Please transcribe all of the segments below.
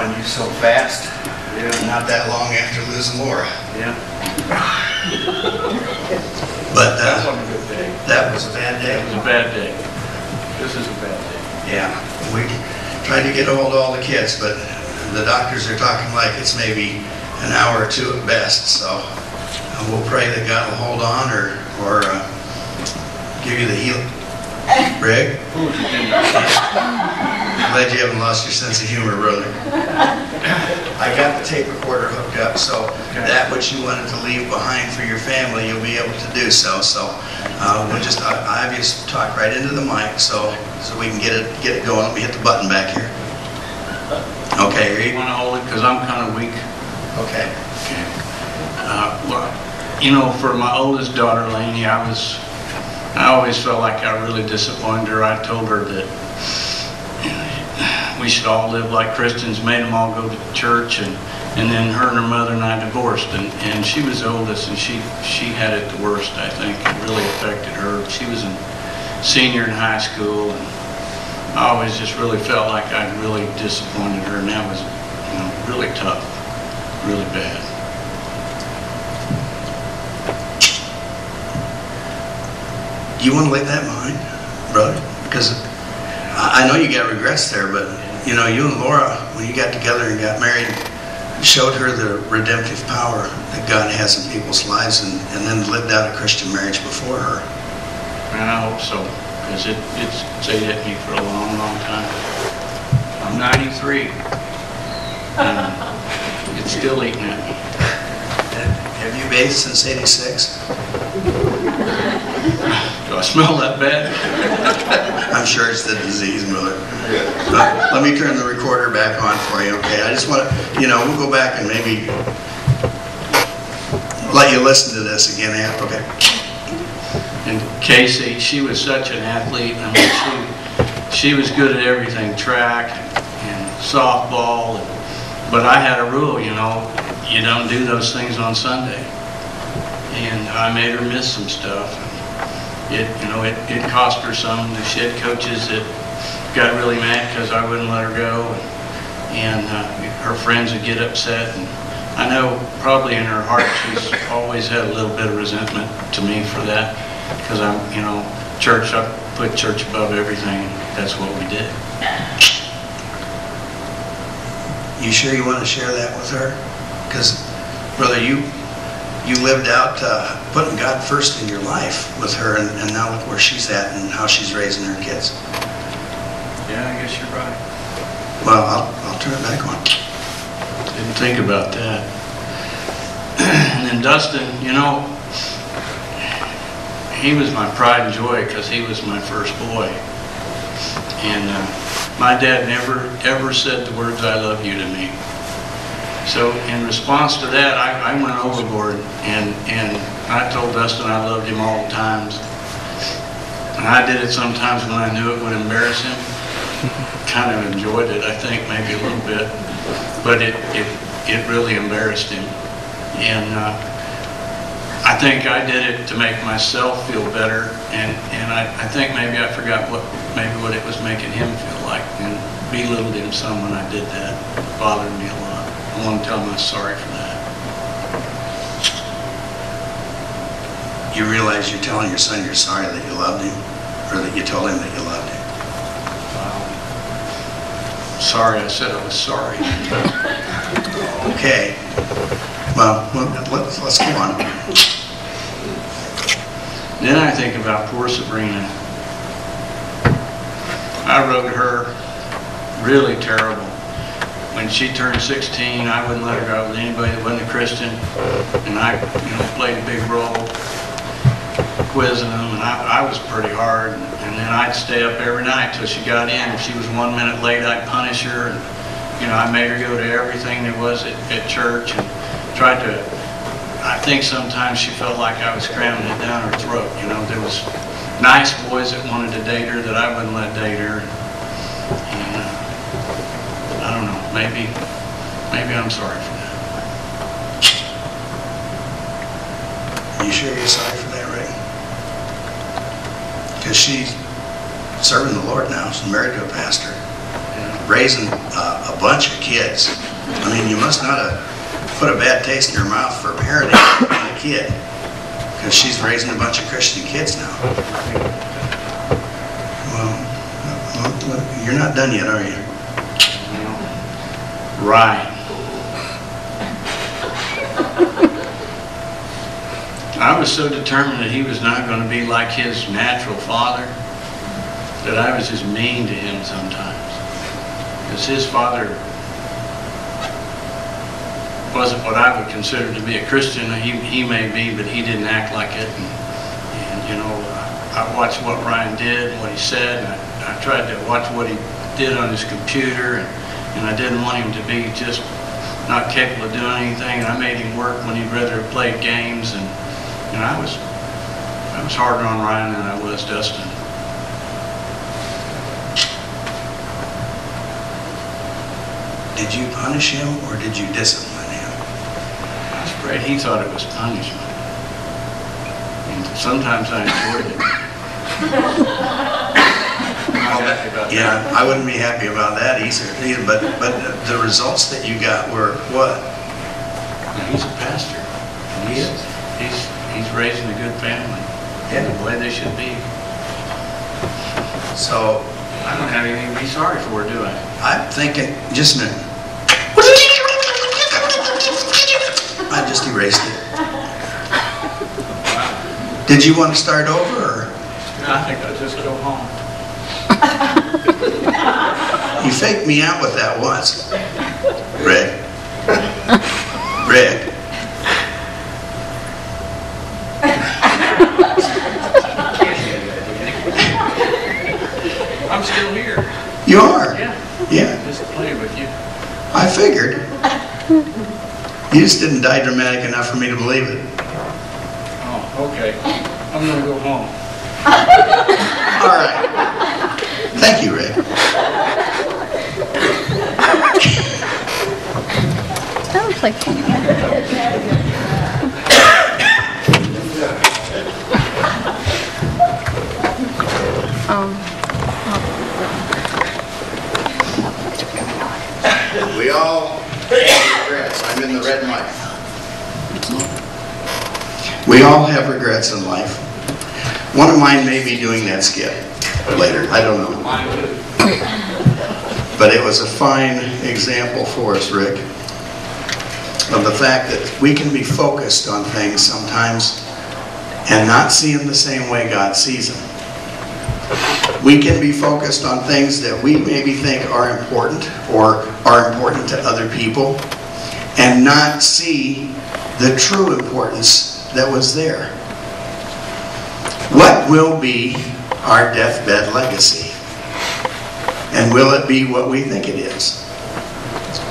on you so fast. Yeah. Not that long after losing Laura. Yeah. But That wasn't a good day. that was a bad day. It was a bad day. This is a bad day. Yeah, we tried to get a hold of all the kids, but the doctors are talking like it's maybe an hour or two at best. So we'll pray that God will hold on or give you the healing. Greg? I'm glad you haven't lost your sense of humor, brother. I got the tape recorder hooked up, so that which you wanted to leave behind for your family, you'll be able to do so. So we'll just, I just talk right into the mic so we can get it going. Let me hit the button back here. Okay, here You want to hold it because I'm kind of weak. Okay. Okay. Well, you know, for my oldest daughter, Lainey, I always felt like I really disappointed her. I told her that we should all live like Christians, made them all go to church, and then her and her mother and I divorced, and she was the oldest, and she had it the worst, I think. It really affected her. She was a senior in high school, and I always just really felt like I really disappointed her, and that was, you know, really tough, really bad. You want to leave that behind, brother? Because I know you got regrets there, but you know, you and Laura, when you got together and got married, showed her the redemptive power that God has in people's lives, and then lived out a Christian marriage before her. And I hope so, because it's ate at me for a long, long time. I'm 93, and it's still eating at me. Have you bathed since '86? Do I smell that bad? I'm sure it's the disease, brother. Let me turn the recorder back on for you, okay? I just want to, you know, we'll go back and maybe let you listen to this again after, okay? And Casey, she was such an athlete. I mean, she was good at everything, track and softball. But I had a rule, you know, you don't do those things on Sunday. And I made her miss some stuff. It cost her some. She had coaches that got really mad because I wouldn't let her go, and her friends would get upset. And I know probably in her heart she's always had a little bit of resentment to me for that, because I put church above everything. That's what we did. You sure you want to share that with her? Because, brother, you lived out putting God first in your life with her, and now look where she's at and how she's raising her kids. Yeah, I guess you're right. Well, I'll turn it back on. Didn't think about that. And then Dustin, you know, he was my pride and joy because he was my first boy. And my dad never, ever said the words, "I love you" to me. So in response to that, I went overboard, and I told Dustin I loved him all the times. And I did it sometimes when I knew it would embarrass him. Kind of enjoyed it, I think, maybe a little bit. But it really embarrassed him. And I think I did it to make myself feel better. And I think maybe I forgot what it was making him feel like, and belittled him some when I did that. It bothered me a lot. I want to tell him I'm sorry for that. You realize you're telling your son you're sorry that you loved him, or that you told him that you loved him? Sorry, I said I was sorry. Okay. Well, let's go on. Then I think about poor Sabrina. I rode her really terrible. When she turned 16, I wouldn't let her go out with anybody that wasn't a Christian, and I, played a big role, quizzing them, and I was pretty hard. And then I'd stay up every night till she got in. If she was 1 minute late, I'd punish her, and I made her go to everything there was at church, and tried to. I think sometimes she felt like I was cramming it down her throat. There was nice boys that wanted to date her that I wouldn't let date her. And I don't know, maybe I'm sorry for that. You sure you're sorry for that, Ray? Because she's serving the Lord now. She's married to a pastor. Yeah. raising a bunch of kids. I mean, you must not have put a bad taste in your mouth for parenting a kid, because she's raising a bunch of Christian kids now. Well, you're not done yet, are you? Right. I was so determined that he was not going to be like his natural father that I was just mean to him sometimes. Because his father wasn't what I would consider to be a Christian. He may be, but he didn't act like it. And you know, I watched what Ryan did and what he said, and I tried to watch what he did on his computer, and I didn't want him to be just not capable of doing anything. And I made him work when he'd rather have played games, and I was harder on Ryan than I was Dustin. Did you punish him or did you discipline him? I was afraid he thought it was punishment. And sometimes I enjoyed it. Yeah, I wouldn't be happy about that either. But the results that you got were what? Now, he's a pastor. And He is. He's raising a good family. Yeah. The way they should be. So I don't have anything to be sorry for, do I? I'm thinking, just a minute. I just erased it. Did you want to start over? Or? I think I'll just go home. You faked me out with that once. Rick. Rick. I'm still here. You are? Yeah. Yeah. Just playing with you. I figured. You just didn't die dramatic enough for me to believe it. Oh, okay. I'm going to go home. All right. Thank you, Rick. That looks like fun. We all have regrets. I'm in the red mic. We all have regrets in life. One of mine may be doing that skit later. I don't know. But it was a fine example for us, Rick, of the fact that we can be focused on things sometimes and not see them the same way God sees them. We can be focused on things that we maybe think are important or are important to other people and not see the true importance that was there. What will be our deathbed legacy? And will it be what we think it is?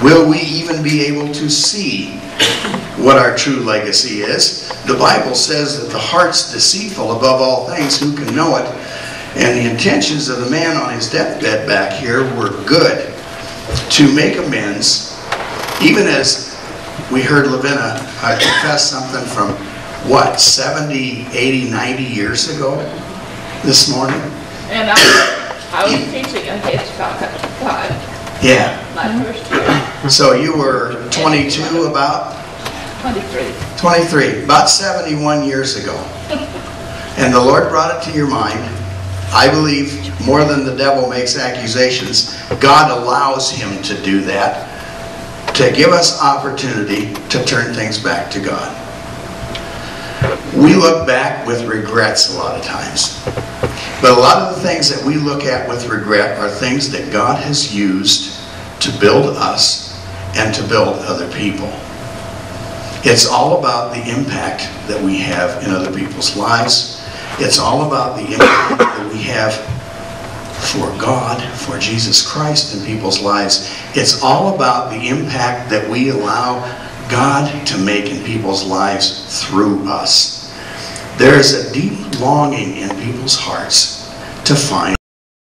Will we even be able to see what our true legacy is? The Bible says that the heart's deceitful above all things, who can know it? And the intentions of the man on his deathbed back here were good, to make amends, even as we heard Lavinna confess something from, what, 70, 80, 90 years ago this morning? And I was teaching a Hitchcock God. Yeah. My first year. So you were 22 about? 23. 23, about 71 years ago. And the Lord brought it to your mind. I believe more than the devil makes accusations, God allows him to do that, to give us opportunity to turn things back to God. We look back with regrets a lot of times. But a lot of the things that we look at with regret are things that God has used to build us and to build other people. It's all about the impact that we have in other people's lives. It's all about the impact that we have for God, for Jesus Christ in people's lives. It's all about the impact that we allow God to make in people's lives through us. There is a deep longing in people's hearts to find